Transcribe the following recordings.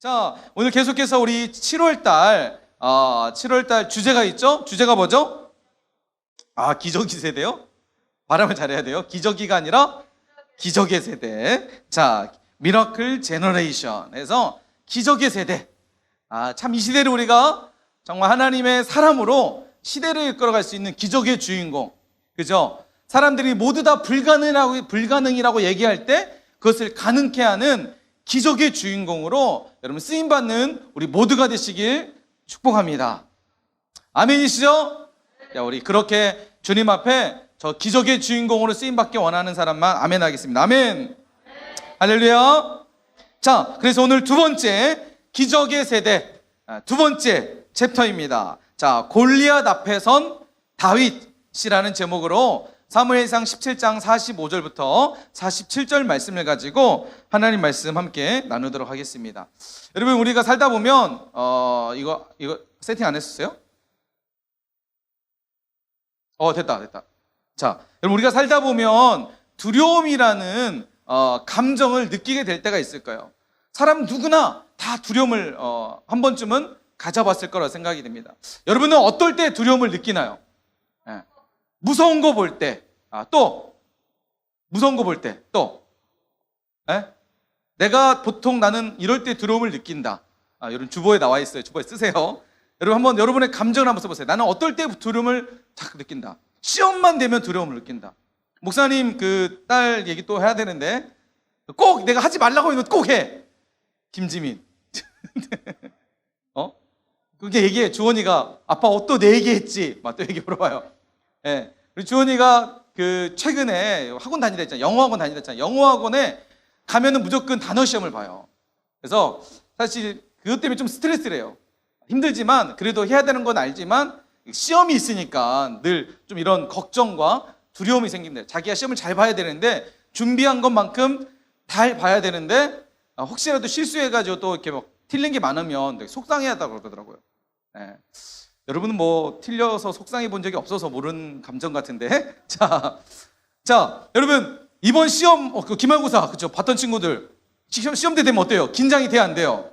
자, 오늘 계속해서 우리 7월달 주제가 있죠? 주제가 뭐죠? 기저귀 세대요? 발음을 잘해야 돼요. 기저귀가 아니라 기적의 세대. 자, 미러클 제너레이션에서 기적의 세대. 참 이 시대를 우리가 정말 하나님의 사람으로 시대를 이끌어갈 수 있는 기적의 주인공. 그죠? 사람들이 모두 다 불가능이라고 얘기할 때 그것을 가능케 하는 기적의 주인공으로 여러분 쓰임받는 우리 모두가 되시길 축복합니다. 아멘이시죠? 자, 우리 그렇게 주님 앞에 저 기적의 주인공으로 쓰임받기 원하는 사람만 아멘 하겠습니다. 아멘. 할렐루야. 자, 그래서 오늘 두 번째 기적의 세대, 두 번째 챕터입니다. 자, 골리앗 앞에 선 다윗이라는 제목으로 사무엘상 17장 45절부터 47절 말씀을 가지고 하나님 말씀 함께 나누도록 하겠습니다. 여러분, 우리가 살다 보면 이거 세팅 안 했었어요? 됐다. 자, 여러분, 우리가 살다 보면 두려움이라는 감정을 느끼게 될 때가 있을 거예요. 사람 누구나 다 두려움을 한 번쯤은 가져봤을 거라 생각이 됩니다. 여러분은 어떨 때 두려움을 느끼나요? 무서운 거 볼 때, 또 무서운 거 볼 때, 또 내가 보통 나는 이럴 때 두려움을 느낀다. 여러분 주보에 나와 있어요. 주보에 쓰세요. 여러분 한번 여러분의 감정을 한번 써보세요. 나는 어떨 때 두려움을 자꾸 느낀다. 시험만 되면 두려움을 느낀다. 목사님 그 딸 얘기 또 해야 되는데 꼭 내가 하지 말라고 하면 꼭 해. 김지민. 그게 얘기해. 주원이가 아빠 또 내 얘기했지. 막 또 얘기 물어봐요. 우리 주원이가 그 최근에 학원 다니다 했잖아요. 영어학원 다니다 했잖아요. 영어학원에 가면은 무조건 단어 시험을 봐요. 그래서 사실 그것 때문에 좀 스트레스래요. 힘들지만 그래도 해야 되는 건 알지만 시험이 있으니까 늘 좀 이런 걱정과 두려움이 생긴대. 자기가 시험을 잘 봐야 되는데 준비한 것만큼 잘 봐야 되는데 혹시라도 실수해가지고 또 이렇게 막 틀린 게 많으면 되게 속상해하다고 그러더라고요. 여러분은 뭐 틀려서 속상해 본 적이 없어서 모르는 감정 같은데. 자, 여러분 이번 시험 그 기말고사 그쵸 봤던 친구들 시험대 되면 어때요? 긴장이 돼야 안 돼요?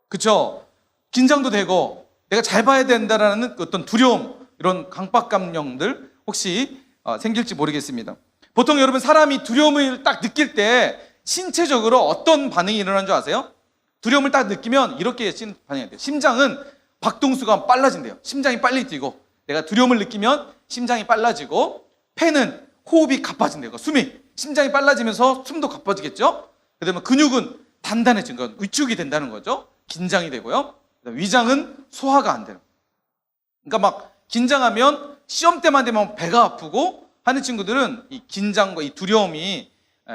그쵸? 긴장도 되고 내가 잘 봐야 된다라는 어떤 두려움, 이런 강박감정들 혹시 생길지 모르겠습니다. 보통 여러분 사람이 두려움을 딱 느낄 때 신체적으로 어떤 반응이 일어나는 줄 아세요? 두려움을 딱 느끼면 이렇게 반응이 돼요. 심장은 박동수가 빨라진대요. 심장이 빨리 뛰고, 내가 두려움을 느끼면 심장이 빨라지고, 폐는 호흡이 가빠진대요. 숨이 심장이 빨라지면서 숨도 가빠지겠죠. 그다음에 근육은 단단해진 건 위축이 된다는 거죠. 긴장이 되고요. 위장은 소화가 안 돼요. 그러니까 막 긴장하면 시험 때만 되면 배가 아프고 하는 친구들은 이 긴장과 이 두려움이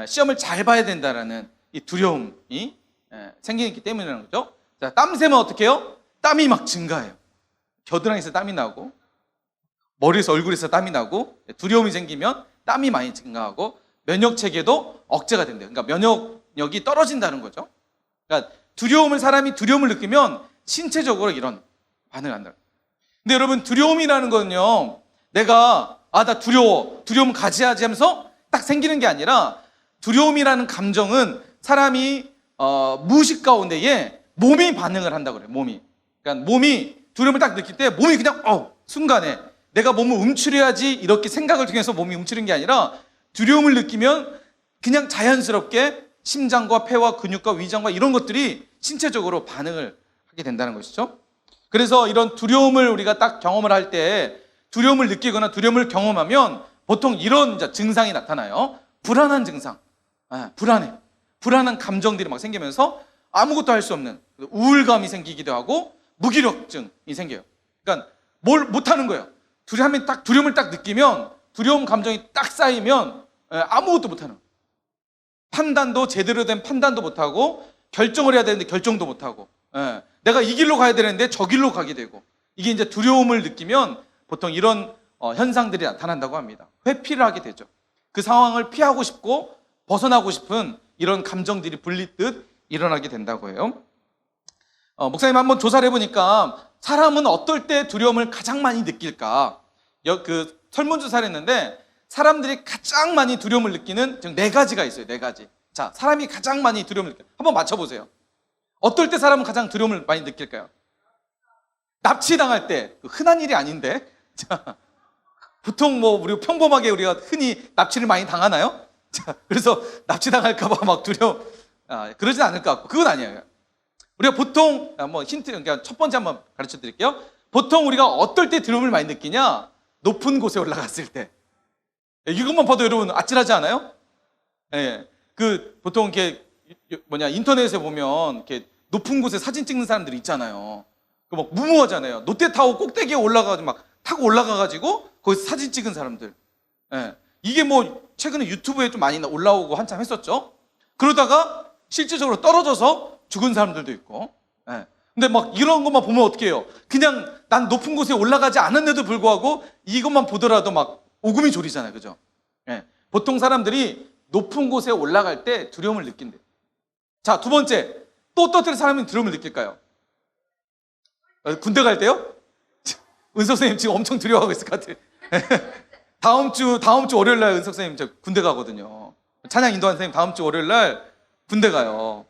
시험을 잘 봐야 된다라는 이 두려움이 생기기 때문이라는 거죠. 자, 땀 새면 어떻게 해요? 땀이 막 증가해요. 겨드랑이에서 땀이 나고 머리에서 얼굴에서 땀이 나고 두려움이 생기면 땀이 많이 증가하고 면역 체계도 억제가 된대요. 그러니까 면역력이 떨어진다는 거죠. 그러니까 사람이 두려움을 느끼면 신체적으로 이런 반응을 한다. 근데 여러분 두려움이라는 거는요, 내가 나 두려움 가지야지 하면서 딱 생기는 게 아니라 두려움이라는 감정은 사람이 무의식 가운데에 몸이 반응을 한다고 그래요. 그러니까 몸이 두려움을 딱 느낄 때 몸이 그냥 순간에 내가 몸을 움츠려야지 이렇게 생각을 통해서 몸이 움츠린 게 아니라 두려움을 느끼면 그냥 자연스럽게 심장과 폐와 근육과 위장과 이런 것들이 신체적으로 반응을 하게 된다는 것이죠. 그래서 이런 두려움을 우리가 딱 경험을 할 때 두려움을 느끼거나 두려움을 경험하면 보통 이런 증상이 나타나요. 불안한 증상, 불안한 감정들이 막 생기면서 아무것도 할 수 없는 우울감이 생기기도 하고 무기력증이 생겨요. 그러니까 뭘 못하는 거예요. 두려움을 딱 느끼면 두려움 감정이 딱 쌓이면 아무것도 못하는 거예요. 제대로 된 판단도 못하고 결정을 해야 되는데 결정도 못하고 내가 이 길로 가야 되는데 저 길로 가게 되고 이게 이제 두려움을 느끼면 보통 이런 현상들이 나타난다고 합니다. 회피를 하게 되죠. 그 상황을 피하고 싶고 벗어나고 싶은 이런 감정들이 불리듯 일어나게 된다고 해요. 목사님 한번 조사를 해보니까 사람은 어떨 때 두려움을 가장 많이 느낄까? 그 설문조사를 했는데 사람들이 가장 많이 두려움을 느끼는 네 가지가 있어요. 네 가지. 자, 사람이 가장 많이 두려움을 느껴요. 한번 맞춰보세요. 어떨 때 사람은 가장 두려움을 많이 느낄까요? 납치당할 때. 흔한 일이 아닌데. 자, 보통 뭐 우리 평범하게 우리가 흔히 납치를 많이 당하나요? 자, 그래서 납치당할까봐 막 그러진 않을 것 같고, 그건 아니에요. 우리가 보통 뭐 힌트, 그러니까 첫 번째 한번 가르쳐 드릴게요. 보통 우리가 어떨 때 두려움을 많이 느끼냐? 높은 곳에 올라갔을 때. 이것만 봐도 여러분 아찔하지 않아요? 예. 보통 이렇게 인터넷에 보면 이렇게 높은 곳에 사진 찍는 사람들이 있잖아요. 막 무모하잖아요. 롯데타워 꼭대기에 올라가가지고 막 타고 올라가가지고 거기서 사진 찍은 사람들. 예. 이게 뭐 최근에 유튜브에 좀 많이 올라오고 한참 했었죠. 그러다가 실질적으로 떨어져서 죽은 사람들도 있고. 예. 근데 막 이런 것만 보면 어떻게 해요? 그냥 난 높은 곳에 올라가지 않았는데도 불구하고 이것만 보더라도 막 오금이 졸이잖아요. 그죠? 예. 보통 사람들이 높은 곳에 올라갈 때 두려움을 느낀대요. 자, 두 번째. 또 어떤 사람이 두려움을 느낄까요? 군대 갈 때요? 은석 선생님 지금 엄청 두려워하고 있을 것 같아요. 다음 주 월요일 날 은석 선생님 저 군대 가거든요. 찬양 인도한 선생님 다음 주 월요일 날 군대 가요.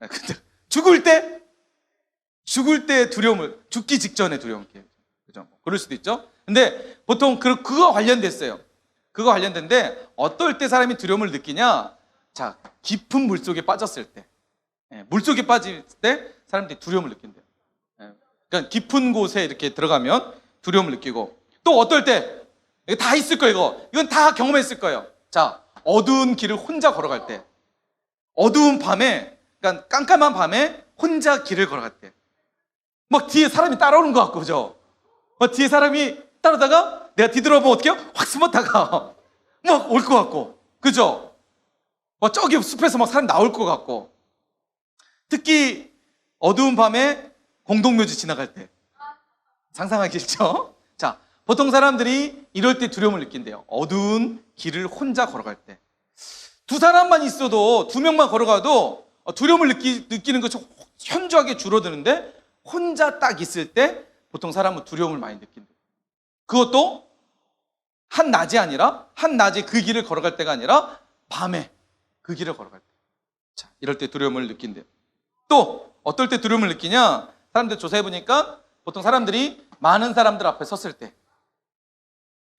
근데 죽을 때 두려움을, 죽기 직전에 두려움. 그죠? 그럴 수도 있죠. 근데 보통 그거 관련됐어요. 그거 관련된데 어떨 때 사람이 두려움을 느끼냐? 자, 깊은 물 속에 빠졌을 때. 물 속에 빠질 때 사람들이 두려움을 느낀대요. 그러니까 깊은 곳에 이렇게 들어가면 두려움을 느끼고, 또 어떨 때, 이거 다 있을 거예요, 이건 다 경험했을 거예요. 자, 어두운 길을 혼자 걸어갈 때. 어두운 밤에, 그러니까 깜깜한 밤에 혼자 길을 걸어갈 때. 막 뒤에 사람이 따라오는 것 같고, 그죠? 막 뒤에 사람이 따라다가 내가 뒤돌아보면 어떻게 해요? 확 숨었다가 막 올 것 같고, 그죠? 막 저기 숲에서 막 사람 나올 것 같고. 특히 어두운 밤에 공동묘지 지나갈 때. 상상하기 싫죠? 자, 보통 사람들이 이럴 때 두려움을 느낀대요. 어두운 길을 혼자 걸어갈 때. 두 사람만 있어도, 두 명만 걸어가도 두려움을 느끼는 것이 현저하게 줄어드는데, 혼자 딱 있을 때 보통 사람은 두려움을 많이 느낀대요. 그것도 한낮에 그 길을 걸어갈 때가 아니라 밤에 그 길을 걸어갈 때. 자, 이럴 때 두려움을 느낀대요. 또 어떨 때 두려움을 느끼냐? 사람들 조사해보니까 보통 사람들이 많은 사람들 앞에 섰을 때.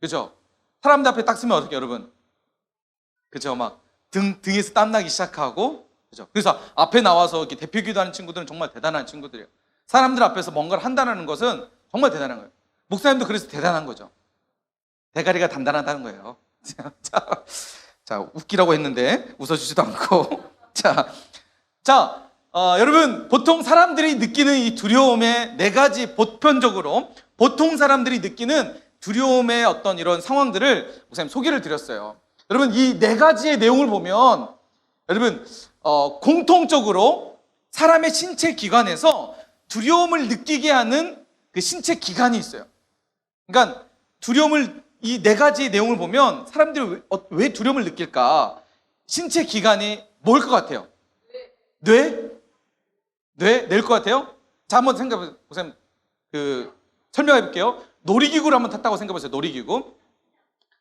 그죠? 사람들 앞에 딱 서면 어떻게 여러분? 그죠? 막 등에서 땀나기 시작하고, 그죠? 그래서 앞에 나와서 이렇게 대표 기도하는 친구들은 정말 대단한 친구들이에요. 사람들 앞에서 뭔가를 한다는 것은 정말 대단한 거예요. 목사님도 그래서 대단한 거죠. 대가리가 단단하다는 거예요. 자, 웃기라고 했는데 웃어주지도 않고. 여러분, 보통 사람들이 느끼는 이 두려움의 네 가지, 보편적으로 보통 사람들이 느끼는 두려움의 어떤 이런 상황들을 목사님 소개를 드렸어요. 여러분, 이 네 가지의 내용을 보면 여러분, 공통적으로 사람의 신체 기관에서 두려움을 느끼게 하는 그 신체 기관이 있어요. 그러니까 이 네 가지의 내용을 보면 사람들이 왜 두려움을 느낄까? 신체 기관이 뭘 것 같아요? 뇌? 낼 것 같아요? 자, 한번 생각해보세요. 목사님, 설명해 볼게요. 놀이기구를 한번 탔다고 생각해 보세요. 놀이기구.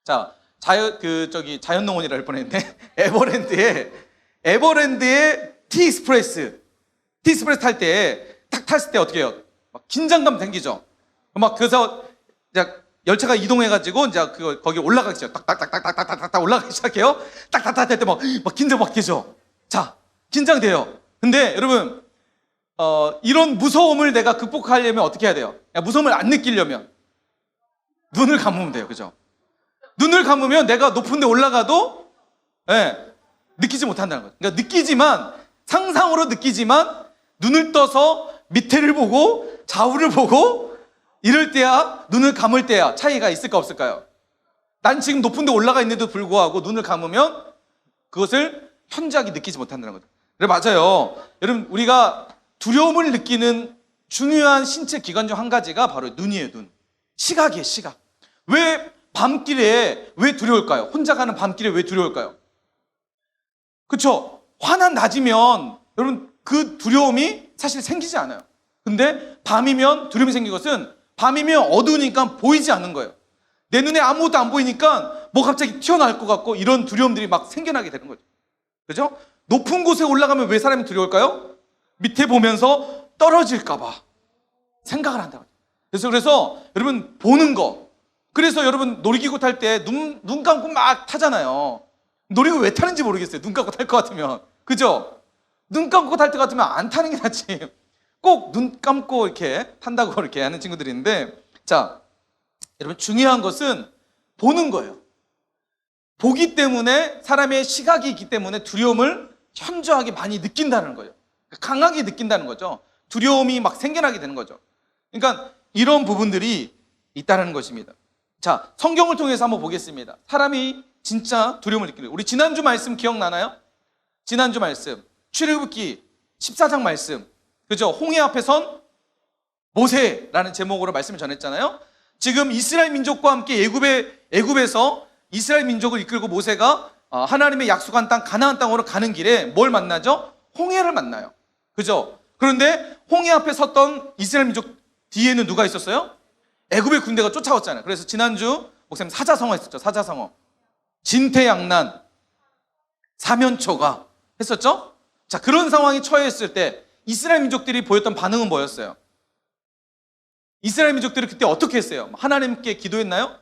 자, 자연농원이라 할 뻔했는데, 에버랜드의 티익스프레스 탈 때, 탁 탔을 때 어떻게 해요? 막 긴장감 생기죠? 그래서, 열차가 이동해가지고, 거기 올라가기 시작해요. 딱딱딱딱딱딱딱 올라가기 시작해요. 딱딱딱 할 때 막 긴장 막 되죠? 자, 긴장돼요. 근데 여러분, 이런 무서움을 내가 극복하려면 어떻게 해야 돼요? 무서움을 안 느끼려면 눈을 감으면 돼요. 그죠? 눈을 감으면 내가 높은 데 올라가도 느끼지 못한다는 거죠. 그러니까 상상으로 느끼지만 눈을 떠서 밑에를 보고 좌우를 보고 이럴 때야, 눈을 감을 때야 차이가 있을까 없을까요? 난 지금 높은 데 올라가 있는데도 불구하고 눈을 감으면 그것을 현저하게 느끼지 못한다는 거죠. 그래, 맞아요. 여러분, 우리가 두려움을 느끼는 중요한 신체 기관 중 한 가지가 바로 눈이에요, 눈. 시각이에요, 시각. 왜 밤길에 왜 두려울까요? 혼자 가는 밤길에 왜 두려울까요? 그쵸? 환한 낮이면 여러분 그 두려움이 사실 생기지 않아요. 근데 밤이면 두려움이 생긴 것은 밤이면 어두우니까 보이지 않는 거예요. 내 눈에 아무것도 안 보이니까 뭐 갑자기 튀어나올 것 같고 이런 두려움들이 막 생겨나게 되는 거죠. 그죠? 높은 곳에 올라가면 왜 사람이 두려울까요? 밑에 보면서 떨어질까봐 생각을 한다고. 그래서 여러분 보는 거. 그래서 여러분 놀이기구 탈 때 눈 감고 막 타잖아요. 놀이기구 왜 타는지 모르겠어요. 눈 감고 탈 것 같으면. 그죠? 눈 감고 탈 것 같으면 안 타는 게 낫지. 꼭 눈 감고 이렇게 탄다고 이렇게 하는 친구들이 있는데, 자, 여러분 중요한 것은 보는 거예요. 보기 때문에 사람의 시각이 있기 때문에 두려움을 현저하게 많이 느낀다는 거예요. 강하게 느낀다는 거죠. 두려움이 막 생겨나게 되는 거죠. 그러니까 이런 부분들이 있다는 것입니다. 자, 성경을 통해서 한번 보겠습니다. 사람이 진짜 두려움을 느끼는 거예요. 우리 지난주 말씀 기억나나요? 지난주 말씀 출애굽기 14장 말씀, 그죠? 홍해 앞에 선 모세라는 제목으로 말씀을 전했잖아요. 지금 이스라엘 민족과 함께 애굽에서 이스라엘 민족을 이끌고 모세가 하나님의 약속한 땅 가나안 땅으로 가는 길에 뭘 만나죠? 홍해를 만나요. 그죠? 그런데 홍해 앞에 섰던 이스라엘 민족 뒤에는 누가 있었어요? 애굽의 군대가 쫓아왔잖아요. 그래서 지난주 목사님 사자성어 했었죠. 사자성어. 진퇴양난, 사면초가 했었죠? 자, 그런 상황에 처해있을 때 이스라엘 민족들이 보였던 반응은 뭐였어요? 이스라엘 민족들이 그때 어떻게 했어요? 하나님께 기도했나요?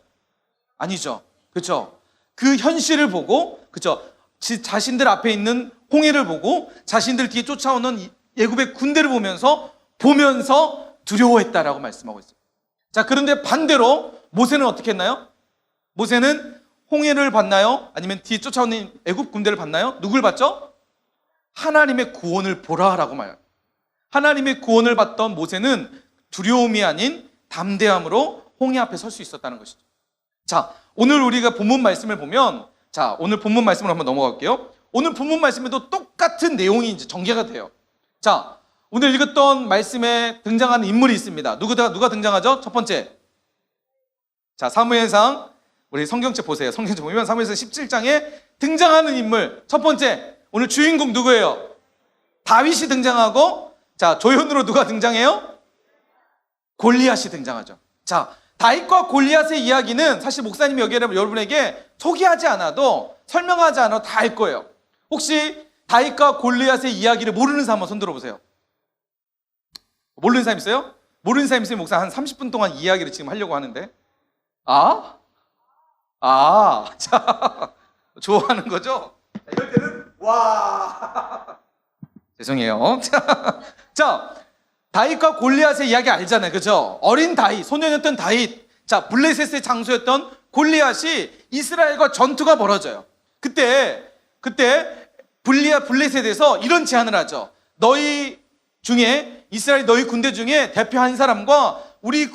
아니죠. 그렇죠? 그 현실을 보고, 그렇죠? 자신들 앞에 있는 홍해를 보고 자신들 뒤에 쫓아오는 애굽의 군대를 보면서 두려워했다라고 말씀하고 있어요. 자, 그런데 반대로 모세는 어떻게 했나요? 모세는 홍해를 봤나요? 아니면 뒤에 쫓아오는 애굽 군대를 봤나요? 누굴 봤죠? 하나님의 구원을 보라라고 말해요. 하나님의 구원을 봤던 모세는 두려움이 아닌 담대함으로 홍해 앞에 설 수 있었다는 것이죠. 자, 오늘 우리가 본문 말씀을 보면, 자, 오늘 본문 말씀으로 한번 넘어갈게요. 오늘 본문 말씀에도 똑같은 내용이 이제 전개가 돼요. 자, 오늘 읽었던 말씀에 등장하는 인물이 있습니다. 누가 등장하죠? 첫 번째. 자, 사무엘상, 우리 성경책 보세요. 성경책 보면 사무엘상 17장에 등장하는 인물. 첫 번째. 오늘 주인공 누구예요? 다윗이 등장하고, 자, 조연으로 누가 등장해요? 골리앗이 등장하죠. 자, 다윗과 골리앗의 이야기는 사실 목사님이 여러분에게 소개하지 않아도, 설명하지 않아도 다 알 거예요. 혹시 다윗과 골리앗의 이야기를 모르는 사람 한번 손 들어보세요. 모르는 사람 있어요? 모르는 사람 있으면 목사 한 30분 동안 이야기를 지금 하려고 하는데. 자, 좋아하는 거죠? 자, 이럴 때는 와 죄송해요. 자, 다윗과 골리앗의 이야기 알잖아요. 그죠? 어린 다윗, 소년이었던 다윗, 자, 블레셋의 장수였던 골리앗이 이스라엘과 전투가 벌어져요. 그때 블레셋에서 이런 제안을 하죠. 너희 중에, 이스라엘 너희 군대 중에 대표 한 사람과 우리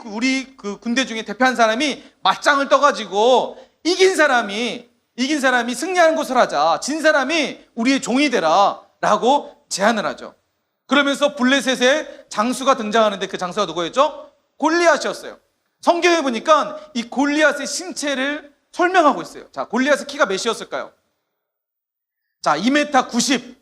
그 군대 중에 대표 한 사람이 맞짱을 떠가지고 이긴 사람이 승리하는 것을 하자. 진 사람이 우리의 종이 되라 라고 제안을 하죠. 그러면서 블레셋의 장수가 등장하는데 그 장수가 누구였죠? 골리앗이었어요. 성경에 보니까 이 골리앗의 신체를 설명하고 있어요. 자, 골리앗의 키가 몇이었을까요? 자, 2m 90,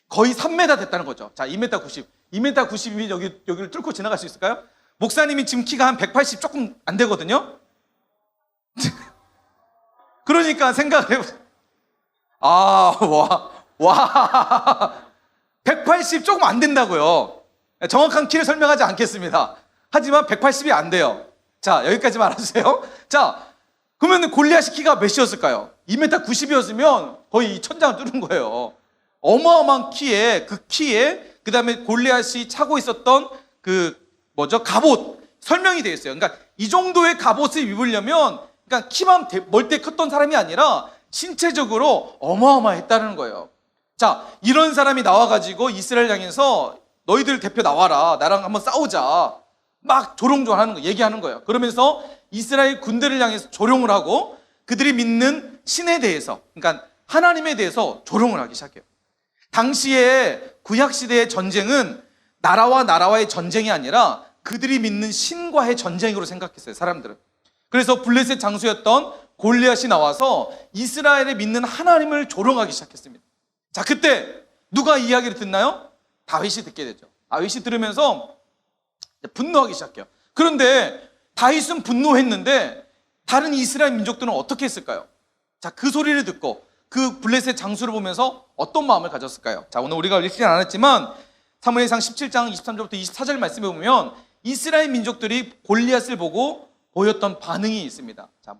거의 3m 됐다는 거죠. 자, 2m 90. 2m 90이면 여기를 뚫고 지나갈 수 있을까요? 목사님이 지금 키가 한 180 조금 안 되거든요? 그러니까 생각을 해보세요. 180 조금 안 된다고요. 정확한 키를 설명하지 않겠습니다. 하지만 180이 안 돼요. 자, 여기까지만 알아주세요. 자, 그러면 골리앗이 키가 몇이었을까요? 2m 90이었으면 거의 이 천장을 뚫은 거예요. 어마어마한 키에, 그 다음에 골리앗이 차고 있었던 갑옷, 설명이 되어 있어요. 그러니까 이 정도의 갑옷을 입으려면, 그러니까 키만 멀대 컸던 사람이 아니라 신체적으로 어마어마했다는 거예요. 자, 이런 사람이 나와가지고 이스라엘 향해서 너희들 대표 나와라. 나랑 한번 싸우자. 막 조롱조롱 하는 거, 얘기하는 거예요. 그러면서 이스라엘 군대를 향해서 조롱을 하고 그들이 믿는 신에 대해서, 그러니까 하나님에 대해서 조롱을 하기 시작해요. 당시에 구약시대의 전쟁은 나라와 나라와의 전쟁이 아니라 그들이 믿는 신과의 전쟁으로 생각했어요, 사람들은. 그래서 블레셋 장수였던 골리앗이 나와서 이스라엘에 믿는 하나님을 조롱하기 시작했습니다. 자, 그때 누가 이야기를 듣나요? 다윗이 듣게 되죠. 다윗이 들으면서 분노하기 시작해요. 그런데 다윗은 분노했는데 다른 이스라엘 민족들은 어떻게 했을까요? 자, 그 소리를 듣고 그 블레셋 장수를 보면서 어떤 마음을 가졌을까요? 자, 오늘 우리가 읽지는 않았지만 사무엘상 17장 23절부터 24절 말씀에 보면 이스라엘 민족들이 골리앗을 보고 보였던 반응이 있습니다. 자,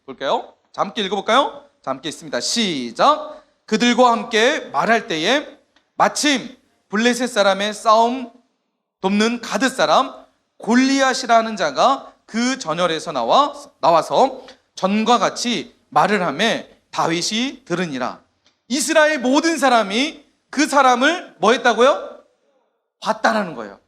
볼까요? 자, 함께 읽어볼까요? 자, 함께 있습니다. 시작. 그들과 함께 말할 때에 마침 블레셋 사람의 싸움 돕는 가드 사람 골리앗이라는 자가 그 전열에서 나와서 전과 같이 말을 하며 다윗이 들으니라. 이스라엘 모든 사람이 그 사람을 뭐 했다고요? 봤다라는 거예요.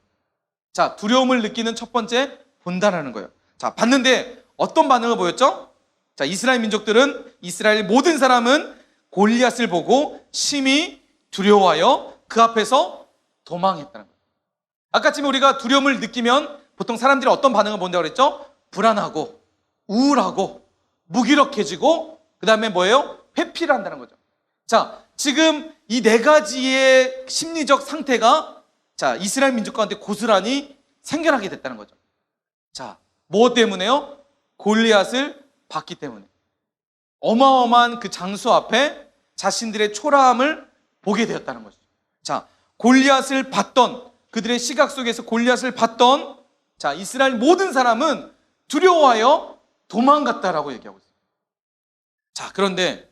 자, 두려움을 느끼는 첫 번째 본다라는 거예요. 자, 봤는데 어떤 반응을 보였죠? 자, 이스라엘 민족들은, 이스라엘 모든 사람은 골리앗을 보고 심히 두려워하여 그 앞에서 도망했다는 거예요. 아까쯤에 우리가 두려움을 느끼면 보통 사람들이 어떤 반응을 본다고 그랬죠? 불안하고 우울하고 무기력해지고 그 다음에 뭐예요? 회피를 한다는 거죠. 자, 지금 이 네 가지의 심리적 상태가 자, 이스라엘 민족 가운데 고스란히 생겨나게 됐다는 거죠. 자, 뭐 때문에요? 골리앗을 봤기 때문에. 어마어마한 그 장수 앞에 자신들의 초라함을 보게 되었다는 거죠. 자, 골리앗을 봤던, 그들의 시각 속에서 골리앗을 봤던 자, 이스라엘 모든 사람은 두려워하여 도망갔다라고 얘기하고 있어요. 자, 그런데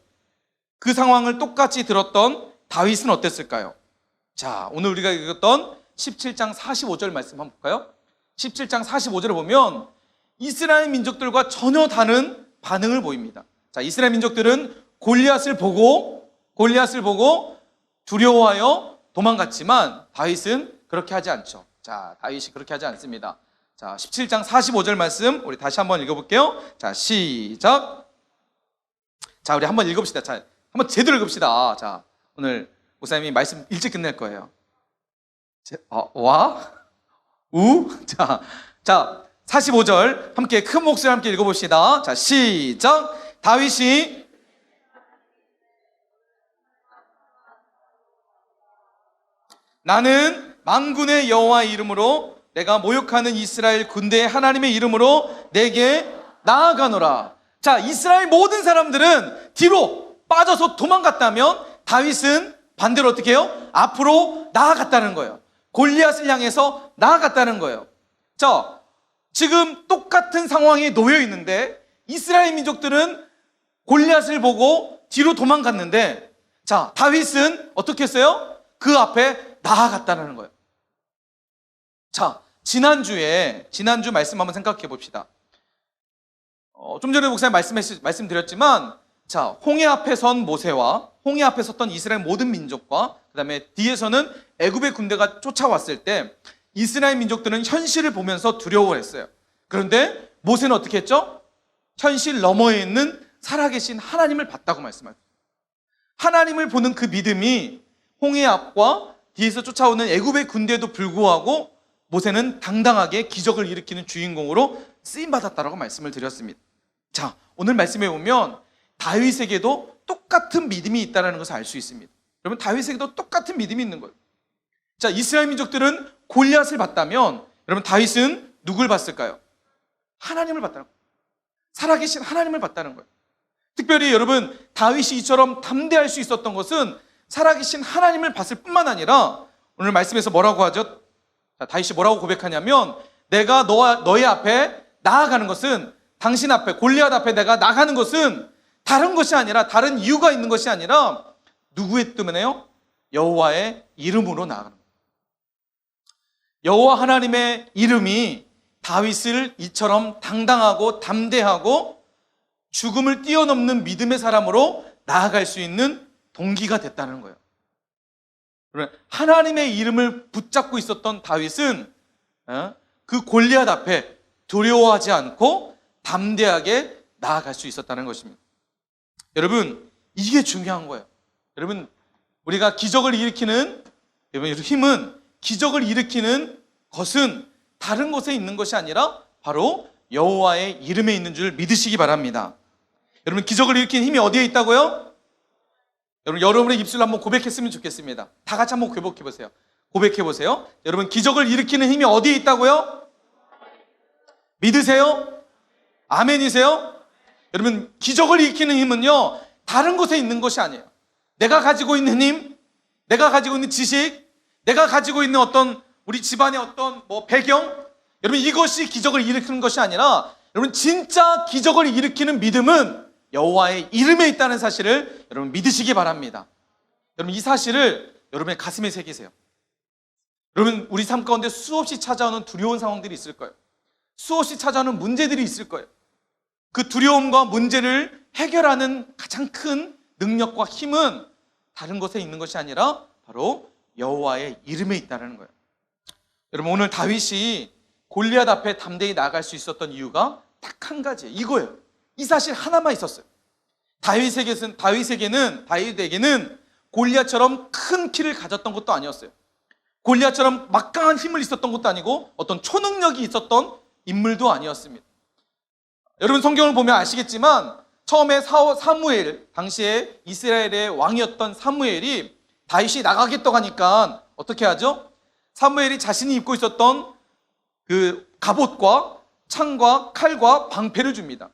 그 상황을 똑같이 들었던 다윗은 어땠을까요? 자, 오늘 우리가 읽었던 17장 45절 말씀 한번 볼까요? 17장 45절을 보면 이스라엘 민족들과 전혀 다른 반응을 보입니다. 자, 이스라엘 민족들은 골리앗을 보고 두려워하여 도망갔지만 다윗은 그렇게 하지 않죠. 자, 다윗이 그렇게 하지 않습니다. 자, 17장 45절 말씀 우리 다시 한번 읽어볼게요. 자, 시작. 자, 우리 한번 읽어봅시다. 자, 한번 제대로 읽읍시다. 자, 오늘 목사님이 말씀 일찍 끝낼 거예요. 자, 45절 함께 큰 목소리 함께 읽어봅시다. 자, 시작. 다윗이 나는 만군의 여호와의 이름으로 내가 모욕하는 이스라엘 군대의 하나님의 이름으로 내게 나아가노라. 자, 이스라엘 모든 사람들은 뒤로 빠져서 도망갔다면 다윗은 반대로 어떻게 해요? 앞으로 나아갔다는 거예요. 골리앗을 향해서 나아갔다는 거예요. 자, 지금 똑같은 상황에 놓여 있는데 이스라엘 민족들은 골리앗을 보고 뒤로 도망갔는데 자, 다윗은 어떻게 했어요? 그 앞에 나아갔다는 거예요. 자, 지난주 말씀 한번 생각해 봅시다. 좀 전에 목사님 말씀드렸지만 자, 홍해 앞에 선 모세와 홍해 앞에 섰던 이스라엘 모든 민족과 그 다음에 뒤에서는 애굽의 군대가 쫓아왔을 때 이스라엘 민족들은 현실을 보면서 두려워했어요. 그런데 모세는 어떻게 했죠? 현실 너머에 있는 살아계신 하나님을 봤다고 말씀하셨어요. 하나님을 보는 그 믿음이 홍해 앞과 뒤에서 쫓아오는 애굽의 군대에도 불구하고 모세는 당당하게 기적을 일으키는 주인공으로 쓰임받았다라고 말씀을 드렸습니다. 자, 오늘 말씀해 보면 다윗에게도 똑같은 믿음이 있다는 것을 알 수 있습니다. 여러분, 다윗에게도 똑같은 믿음이 있는 거예요. 자, 이스라엘 민족들은 골리앗을 봤다면 여러분, 다윗은 누굴 봤을까요? 하나님을 봤다는 거예요. 살아계신 하나님을 봤다는 거예요. 특별히 여러분, 다윗이 이처럼 담대할 수 있었던 것은 살아계신 하나님을 봤을 뿐만 아니라 오늘 말씀에서 뭐라고 하죠? 자, 다윗이 뭐라고 고백하냐면 내가 너의 앞에 나아가는 것은 당신 앞에 골리앗 앞에 내가 나가는 것은 다른 것이 아니라 다른 이유가 있는 것이 아니라 누구의 때문에요? 여호와의 이름으로 나아가는 거예요. 여호와 하나님의 이름이 다윗을 이처럼 당당하고 담대하고 죽음을 뛰어넘는 믿음의 사람으로 나아갈 수 있는 동기가 됐다는 거예요. 하나님의 이름을 붙잡고 있었던 다윗은 그 골리앗 앞에 두려워하지 않고 담대하게 나아갈 수 있었다는 것입니다. 여러분, 이게 중요한 거예요. 여러분, 우리가 기적을 일으키는 힘은 기적을 일으키는 것은 다른 곳에 있는 것이 아니라 바로 여호와의 이름에 있는 줄 믿으시기 바랍니다. 여러분, 기적을 일으키는 힘이 어디에 있다고요? 여러분의 입술로 한번 고백했으면 좋겠습니다. 다 같이 한번 고백해보세요. 고백해보세요. 여러분, 기적을 일으키는 힘이 어디에 있다고요? 믿으세요? 아멘이세요? 여러분, 기적을 일으키는 힘은요, 다른 곳에 있는 것이 아니에요. 내가 가지고 있는 힘, 내가 가지고 있는 지식, 내가 가지고 있는 어떤 우리 집안의 어떤 배경, 여러분 이것이 기적을 일으키는 것이 아니라 여러분 진짜 기적을 일으키는 믿음은 여호와의 이름에 있다는 사실을 여러분 믿으시기 바랍니다. 여러분 이 사실을 여러분의 가슴에 새기세요. 여러분 우리 삶 가운데 수없이 찾아오는 두려운 상황들이 있을 거예요. 수없이 찾아오는 문제들이 있을 거예요. 그 두려움과 문제를 해결하는 가장 큰 능력과 힘은 다른 곳에 있는 것이 아니라 바로 여호와의 이름에 있다는 거예요. 여러분 오늘 다윗이 골리앗 앞에 담대히 나아갈 수 있었던 이유가 딱 한 가지예요. 이거예요. 이 사실 하나만 있었어요. 다윗에게는 골리앗처럼 큰 키를 가졌던 것도 아니었어요. 골리앗처럼 막강한 힘을 있었던 것도 아니고 어떤 초능력이 있었던 인물도 아니었습니다. 여러분 성경을 보면 아시겠지만 처음에 사무엘, 당시에 이스라엘의 왕이었던 사무엘이 다윗이 나가겠다고 하니까 어떻게 하죠? 사무엘이 자신이 입고 있었던 그 갑옷과 창과 칼과 방패를 줍니다.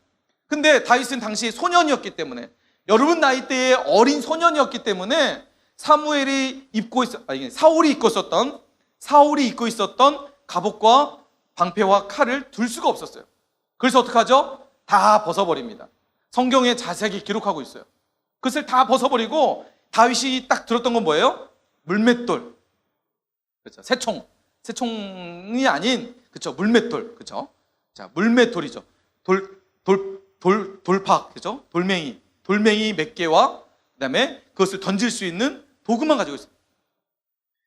근데 다윗은 당시 소년이었기 때문에, 여러분 나이대의 어린 소년이었기 때문에 사울이 입고 있었던 갑옷과 방패와 칼을 둘 수가 없었어요. 그래서 어떡하죠? 다 벗어버립니다. 성경에 자세하게 기록하고 있어요. 그것을 다 벗어버리고 다윗이 딱 들었던 건 뭐예요? 물맷돌. 그렇죠. 새총이 아닌, 그렇죠. 물맷돌. 그렇죠. 자, 물맷돌이죠. 돌팍. 그렇죠. 돌멩이 몇 개와 그다음에 그것을 던질 수 있는 도구만 가지고 있어요.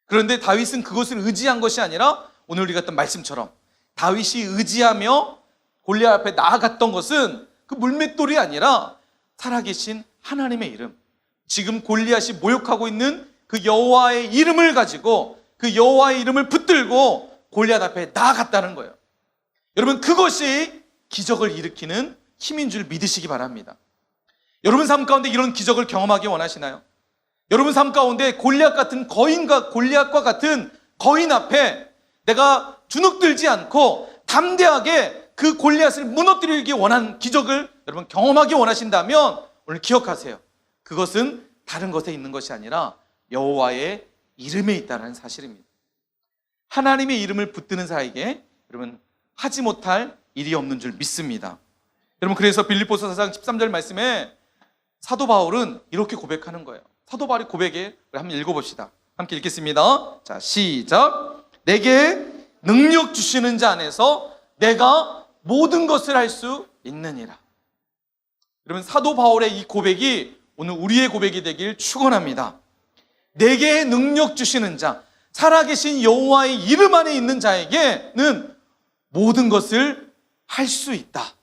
그런데 다윗은 그것을 의지한 것이 아니라 오늘 우리가 했던 말씀처럼 다윗이 의지하며 골리앗 앞에 나아갔던 것은 그 물맷돌이 아니라 살아계신 하나님의 이름, 지금 골리앗이 모욕하고 있는 그 여호와의 이름을 가지고 그 여호와의 이름을 붙들고 골리앗 앞에 나아갔다는 거예요. 여러분 그것이 기적을 일으키는 힘인 줄 믿으시기 바랍니다. 여러분 삶 가운데 이런 기적을 경험하기 원하시나요? 여러분 삶 가운데 골리앗과 같은 거인 앞에 내가 주눅들지 않고 담대하게 그 골리앗을 무너뜨리기 원하는 기적을 여러분 경험하기 원하신다면 오늘 기억하세요. 그것은 다른 것에 있는 것이 아니라 여호와의 이름에 있다는 사실입니다. 하나님의 이름을 붙드는 자에게 여러분 하지 못할 일이 없는 줄 믿습니다. 여러분 그래서 빌립보서 4장 13절 말씀에 사도 바울은 이렇게 고백하는 거예요. 사도 바울의 고백에 우리 한번 읽어봅시다. 함께 읽겠습니다. 자, 시작. 내게 능력 주시는 자 안에서 내가 모든 것을 할 수 있느니라. 여러분 사도 바울의 이 고백이 오늘 우리의 고백이 되길 축원합니다. 내게 능력 주시는 자, 살아계신 여호와의 이름 안에 있는 자에게는 모든 것을 할 수 있다.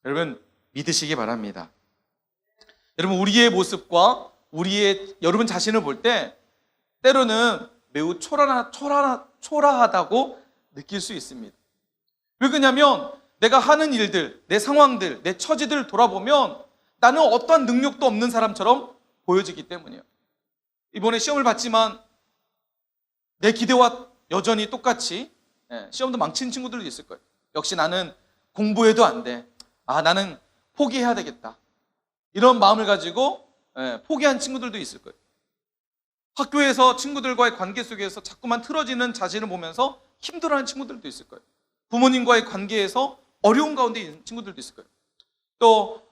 여러분 믿으시기 바랍니다. 여러분 우리의 모습과 여러분 자신을 볼 때 때로는 매우 초라하다고 느낄 수 있습니다. 왜 그러냐면 내가 하는 일들, 내 상황들, 내 처지들을 돌아보면 나는 어떠한 능력도 없는 사람처럼 보여지기 때문이에요. 이번에 시험을 봤지만 내 기대와 여전히 똑같이 시험도 망친 친구들도 있을 거예요. 역시 나는 공부해도 안 돼. 나는 포기해야 되겠다. 이런 마음을 가지고 포기한 친구들도 있을 거예요. 학교에서 친구들과의 관계 속에서 자꾸만 틀어지는 자신을 보면서 힘들어하는 친구들도 있을 거예요. 부모님과의 관계에서 어려운 가운데 있는 친구들도 있을 거예요. 또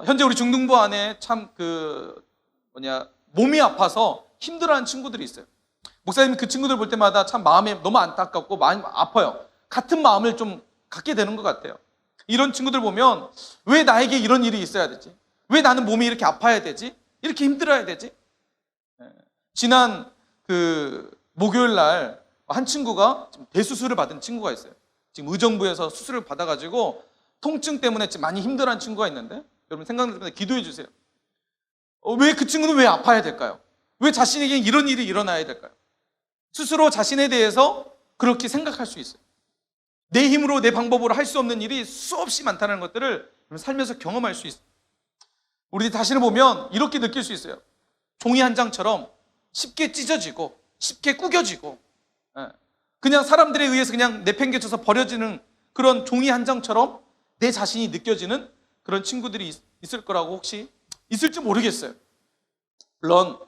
현재 우리 중등부 안에 참 몸이 아파서 힘들어하는 친구들이 있어요. 목사님 그 친구들 볼 때마다 참 마음이 너무 안타깝고 마음이 아파요. 같은 마음을 좀 갖게 되는 것 같아요. 이런 친구들 보면 왜 나에게 이런 일이 있어야 되지? 왜 나는 몸이 이렇게 아파야 되지? 이렇게 힘들어야 되지? 지난 목요일 날 한 친구가 대수술을 받은 친구가 있어요. 지금 의정부에서 수술을 받아가지고 통증 때문에 지금 많이 힘들어하는 친구가 있는데 여러분 생각날 때 기도해 주세요. 왜 그 친구는 왜 아파야 될까요? 왜 자신에게 이런 일이 일어나야 될까요? 스스로 자신에 대해서 그렇게 생각할 수 있어요. 내 힘으로 내 방법으로 할 수 없는 일이 수없이 많다는 것들을 살면서 경험할 수 있어요. 우리 자신을 보면 이렇게 느낄 수 있어요. 종이 한 장처럼 쉽게 찢어지고 쉽게 구겨지고 그냥 사람들에 의해서 그냥 내팽개쳐서 버려지는 그런 종이 한 장처럼 내 자신이 느껴지는 그런 친구들이 있을 거라고 혹시 있을지 모르겠어요. 물론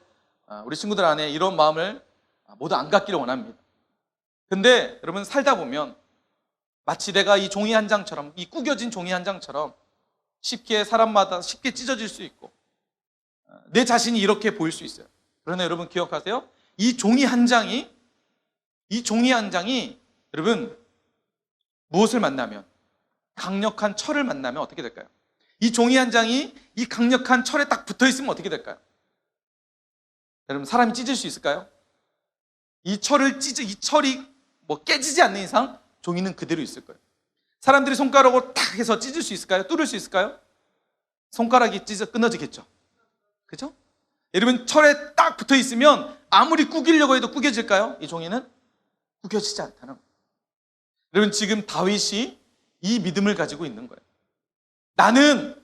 우리 친구들 안에 이런 마음을 모두 안 갖기를 원합니다. 근데 여러분 살다 보면 마치 내가 이 종이 한 장처럼, 이 구겨진 종이 한 장처럼 쉽게 사람마다 쉽게 찢어질 수 있고 내 자신이 이렇게 보일 수 있어요. 그러나 여러분 기억하세요. 이 종이 한 장이 여러분 무엇을 만나면, 강력한 철을 만나면 어떻게 될까요? 이 종이 한 장이 이 강력한 철에 딱 붙어 있으면 어떻게 될까요? 여러분 사람이 찢을 수 있을까요? 이 철이 뭐 깨지지 않는 이상 종이는 그대로 있을 거예요. 사람들이 손가락으로 탁 해서 찢을 수 있을까요? 뚫을 수 있을까요? 손가락이 찢어 끊어지겠죠. 그죠? 여러분 철에 딱 붙어 있으면 아무리 구기려고 해도 구겨질까요? 이 종이는 구겨지지 않다는 거예요. 여러분 지금 다윗이 이 믿음을 가지고 있는 거예요. 나는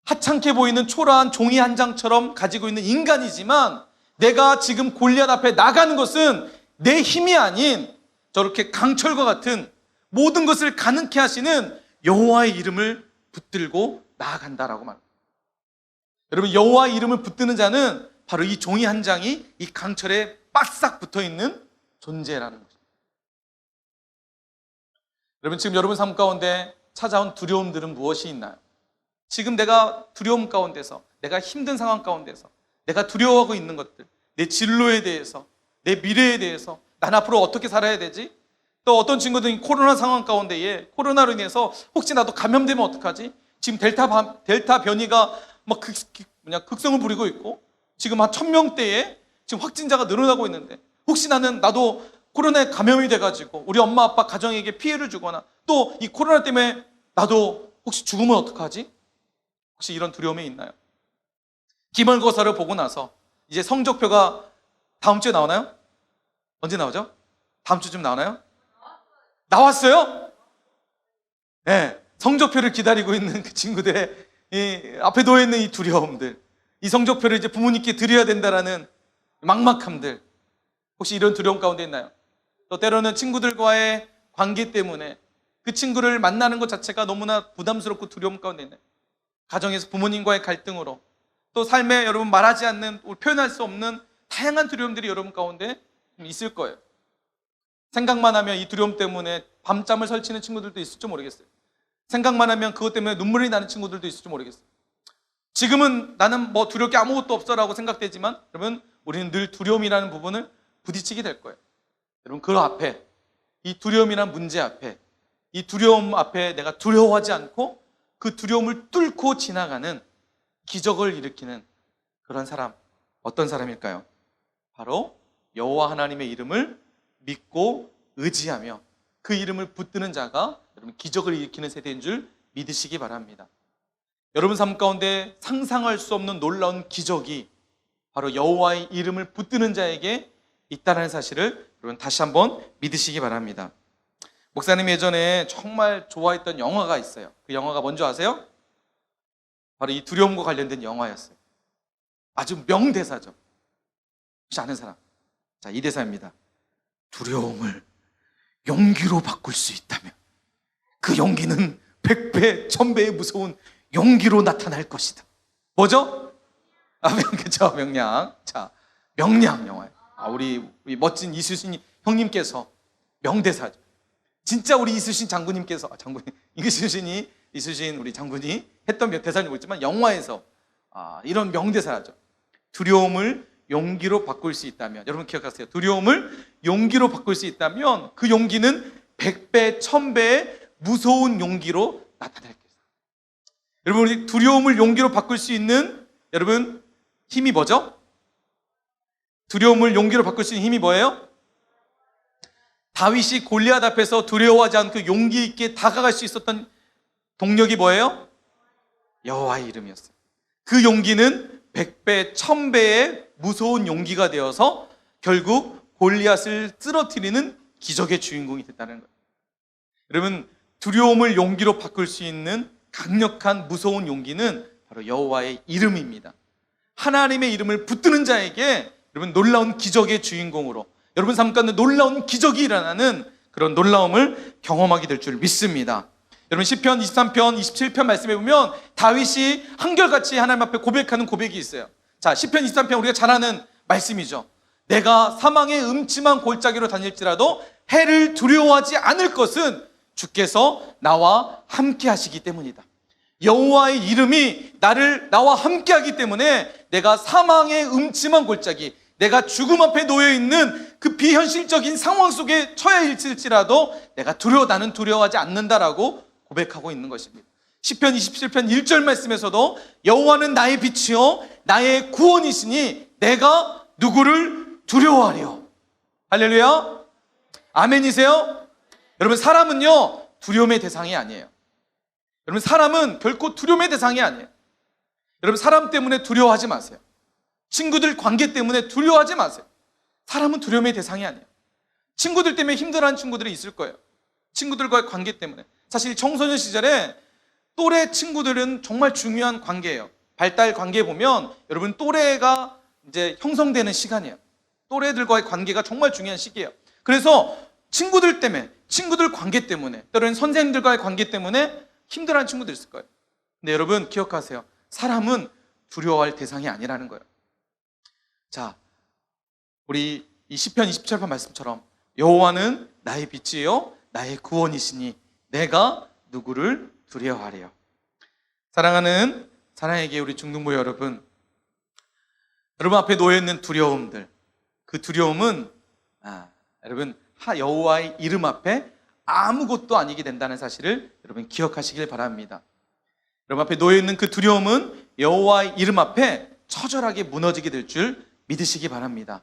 하찮게 보이는 초라한 종이 한 장처럼 가지고 있는 인간이지만 내가 지금 골리앗 앞에 나가는 것은 내 힘이 아닌 저렇게 강철과 같은 모든 것을 가능케 하시는 여호와의 이름을 붙들고 나아간다라고 말합니다. 여러분 여호와의 이름을 붙드는 자는 바로 이 종이 한 장이 이 강철에 바싹 붙어있는 존재라는 것입니다. 여러분 지금 여러분 삶 가운데 찾아온 두려움들은 무엇이 있나요? 지금 내가 두려움 가운데서, 내가 힘든 상황 가운데서 내가 두려워하고 있는 것들, 내 진로에 대해서, 내 미래에 대해서 난 앞으로 어떻게 살아야 되지? 또 어떤 친구들은 코로나 상황 가운데에 코로나로 인해서 혹시 나도 감염되면 어떡하지? 지금 델타 변이가 막 극성을 부리고 있고 지금 한 1000명대에 지금 확진자가 늘어나고 있는데 혹시 나도 코로나에 감염이 돼가지고 우리 엄마 아빠 가정에게 피해를 주거나 또 이 코로나 때문에 나도 혹시 죽으면 어떡하지? 혹시 이런 두려움이 있나요? 기말고사를 보고 나서 이제 성적표가 다음 주에 나오나요? 언제 나오죠? 다음 주쯤 나오나요? 나왔어요? 네, 성적표를 기다리고 있는 그 친구들의 앞에 놓여 있는 이 두려움들, 이 성적표를 이제 부모님께 드려야 된다라는 막막함들, 혹시 이런 두려움 가운데 있나요? 또 때로는 친구들과의 관계 때문에 그 친구를 만나는 것 자체가 너무나 부담스럽고 두려움 가운데 있나요? 가정에서 부모님과의 갈등으로 또 삶에 여러분 말하지 않는, 표현할 수 없는 다양한 두려움들이 여러분 가운데 있을 거예요. 생각만 하면 이 두려움 때문에 밤잠을 설치는 친구들도 있을지 모르겠어요. 생각만 하면 그것 때문에 눈물이 나는 친구들도 있을지 모르겠어요. 지금은 나는 뭐 두려울 게 아무것도 없어라고 생각되지만 여러분 우리는 늘 두려움이라는 부분을 부딪히게 될 거예요. 여러분 그 앞에, 이 두려움이라는 문제 앞에, 이 두려움 앞에 내가 두려워하지 않고 그 두려움을 뚫고 지나가는 기적을 일으키는 그런 사람, 어떤 사람일까요? 바로 여호와 하나님의 이름을 믿고 의지하며 그 이름을 붙드는 자가 여러분 기적을 일으키는 세대인 줄 믿으시기 바랍니다. 여러분 삶 가운데 상상할 수 없는 놀라운 기적이 바로 여호와의 이름을 붙드는 자에게 있다는 사실을 여러분 다시 한번 믿으시기 바랍니다. 목사님이 예전에 정말 좋아했던 영화가 있어요. 그 영화가 뭔지 아세요? 바로 이 두려움과 관련된 영화였어요. 아주 명대사죠. 혹시 아는 사람? 자, 이 대사입니다. 두려움을 용기로 바꿀 수 있다면 그 용기는 100배, 1000배의 무서운 용기로 나타날 것이다. 뭐죠? 그렇죠, 명량. 자, 명량 영화예요. 우리 멋진 이수신 형님께서 명대사죠. 진짜 우리 이수신 장군님께서, 이수신 우리 장군이 했던 대사인지 모르겠지만 영화에서 이런 명대사죠. 두려움을 용기로 바꿀 수 있다면, 여러분 기억하세요. 두려움을 용기로 바꿀 수 있다면 그 용기는 100배, 1000배의 무서운 용기로 나타날 것이다. 여러분 우리 두려움을 용기로 바꿀 수 있는 여러분 힘이 뭐죠? 두려움을 용기로 바꿀 수 있는 힘이 뭐예요? 다윗이 골리앗 앞에서 두려워하지 않고 용기 있게 다가갈 수 있었던 동력이 뭐예요? 여호와의 이름이었어요. 그 용기는 100배, 1000배의 무서운 용기가 되어서 결국 골리앗을 쓰러뜨리는 기적의 주인공이 됐다는 거예요. 여러분 두려움을 용기로 바꿀 수 있는 강력한 무서운 용기는 바로 여호와의 이름입니다. 하나님의 이름을 붙드는 자에게 여러분 놀라운 기적의 주인공으로 여러분 삶 가운데 놀라운 기적이 일어나는 그런 놀라움을 경험하게 될 줄 믿습니다. 여러분 시편 23편, 27편 말씀해 보면 다윗이 한결같이 하나님 앞에 고백하는 고백이 있어요. 자, 시편 23편 우리가 잘 아는 말씀이죠. 내가 사망의 음침한 골짜기로 다닐지라도 해를 두려워하지 않을 것은 주께서 나와 함께 하시기 때문이다. 여호와의 이름이 나와 함께 하기 때문에 내가 사망의 음침한 골짜기, 내가 죽음 앞에 놓여있는 그 비현실적인 상황 속에 처해 있을지라도 나는 두려워하지 않는다라고 고백하고 있는 것입니다. 시편 27편 1절 말씀에서도 여호와는 나의 빛이요 나의 구원이시니 내가 누구를 두려워하리요. 할렐루야. 아멘이세요? 여러분, 사람은요 두려움의 대상이 아니에요. 여러분, 사람은 결코 두려움의 대상이 아니에요. 여러분, 사람 때문에 두려워하지 마세요. 친구들 관계 때문에 두려워하지 마세요. 사람은 두려움의 대상이 아니에요. 친구들 때문에 힘들어하는 친구들이 있을 거예요. 친구들과의 관계 때문에. 사실 청소년 시절에 또래 친구들은 정말 중요한 관계예요. 발달 관계에 보면 여러분, 또래가 이제 형성되는 시간이에요. 또래들과의 관계가 정말 중요한 시기예요. 그래서 친구들 때문에, 친구들 관계 때문에, 때로는 선생님들과의 관계 때문에 힘들어하는 친구들 있을 거예요. 근데 여러분 기억하세요. 사람은 두려워할 대상이 아니라는 거예요. 자, 우리 이 시편 27편 말씀처럼 여호와는 나의 빛이요 나의 구원이시니 내가 누구를 두려워하래요. 사랑하는 사랑에게 우리 중등부 여러분 앞에 놓여있는 두려움들, 그 두려움은 여러분 여호와의 이름 앞에 아무것도 아니게 된다는 사실을 여러분 기억하시길 바랍니다. 여러분 앞에 놓여있는 그 두려움은 여호와의 이름 앞에 처절하게 무너지게 될 줄 믿으시기 바랍니다.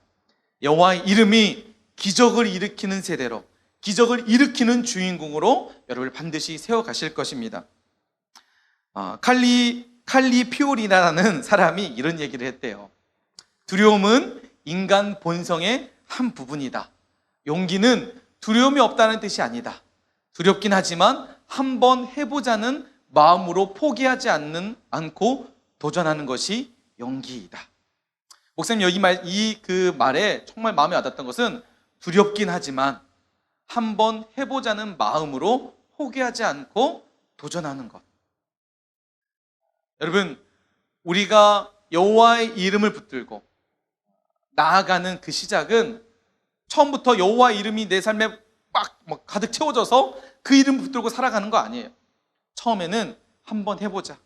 여호와의 이름이 기적을 일으키는 세대로, 기적을 일으키는 주인공으로 여러분을 반드시 세워가실 것입니다. 칼리 피오리라는 사람이 이런 얘기를 했대요. 두려움은 인간 본성의 한 부분이다. 용기는 두려움이 없다는 뜻이 아니다. 두렵긴 하지만 한번 해보자는 마음으로 포기하지 않고 도전하는 것이 용기이다. 목사님, 그 말에 정말 마음에 와닿았던 것은 두렵긴 하지만 한번 해보자는 마음으로 포기하지 않고 도전하는 것. 여러분, 우리가 여호와의 이름을 붙들고 나아가는 그 시작은 처음부터 여호와의 이름이 내 삶에 막 가득 채워져서 그 이름 붙들고 살아가는 거 아니에요. 처음에는 한번 해보자.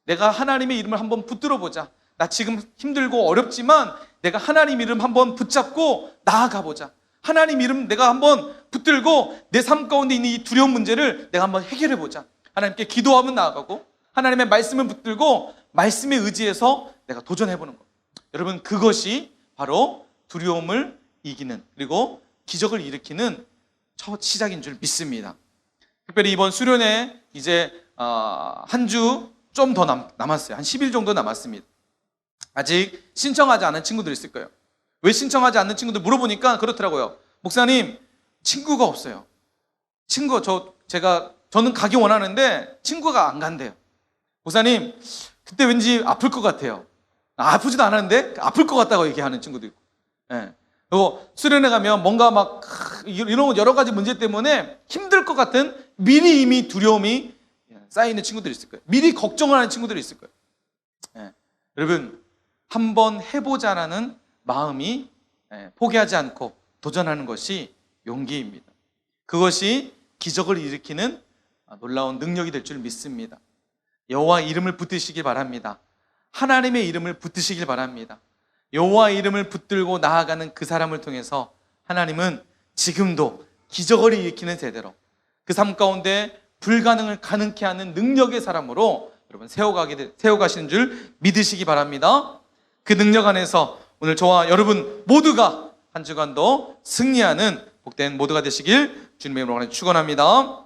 내가 하나님의 이름을 한번 붙들어 보자. 나 지금 힘들고 어렵지만 내가 하나님 이름 한번 붙잡고 나아가 보자. 하나님 이름 내가 한번 붙들고 내 삶 가운데 있는 이 두려운 문제를 내가 한번 해결해 보자. 하나님께 기도하며 나아가고 하나님의 말씀을 붙들고 말씀에 의지해서 내가 도전해 보는 것. 여러분, 그것이 바로 두려움을 이기는, 그리고 기적을 일으키는 첫 시작인 줄 믿습니다. 특별히 이번 수련회 이제 한 주 좀 더 남았어요. 한 10일 정도 남았습니다. 아직 신청하지 않은 친구들 있을 거예요. 왜 신청하지 않는 친구들 물어보니까 그렇더라고요. 목사님, 친구가 없어요. 저는 가기 원하는데 친구가 안 간대요. 목사님, 그때 왠지 아플 것 같아요. 아프지도 않았는데 아플 것 같다고 얘기하는 친구도 있고. 그리고 수련회 가면 뭔가 막 이런 여러 가지 문제 때문에 힘들 것 같은 미리 이미 두려움이 쌓이는 친구들이 있을 거예요. 미리 걱정을 하는 친구들이 있을 거예요. 여러분, 한번 해보자라는 마음이 포기하지 않고 도전하는 것이 용기입니다. 그것이 기적을 일으키는 놀라운 능력이 될 줄 믿습니다. 여호와 이름을 붙드시길 바랍니다. 하나님의 이름을 붙드시길 바랍니다. 여호와 이름을 붙들고 나아가는 그 사람을 통해서 하나님은 지금도 기적을 일으키는 세대로 그 삶 가운데 불가능을 가능케 하는 능력의 사람으로 여러분 세워가시는 줄 믿으시기 바랍니다. 그 능력 안에서 오늘 저와 여러분 모두가 한 주간도 승리하는 복된 모두가 되시길 주님의 이름으로 축원합니다.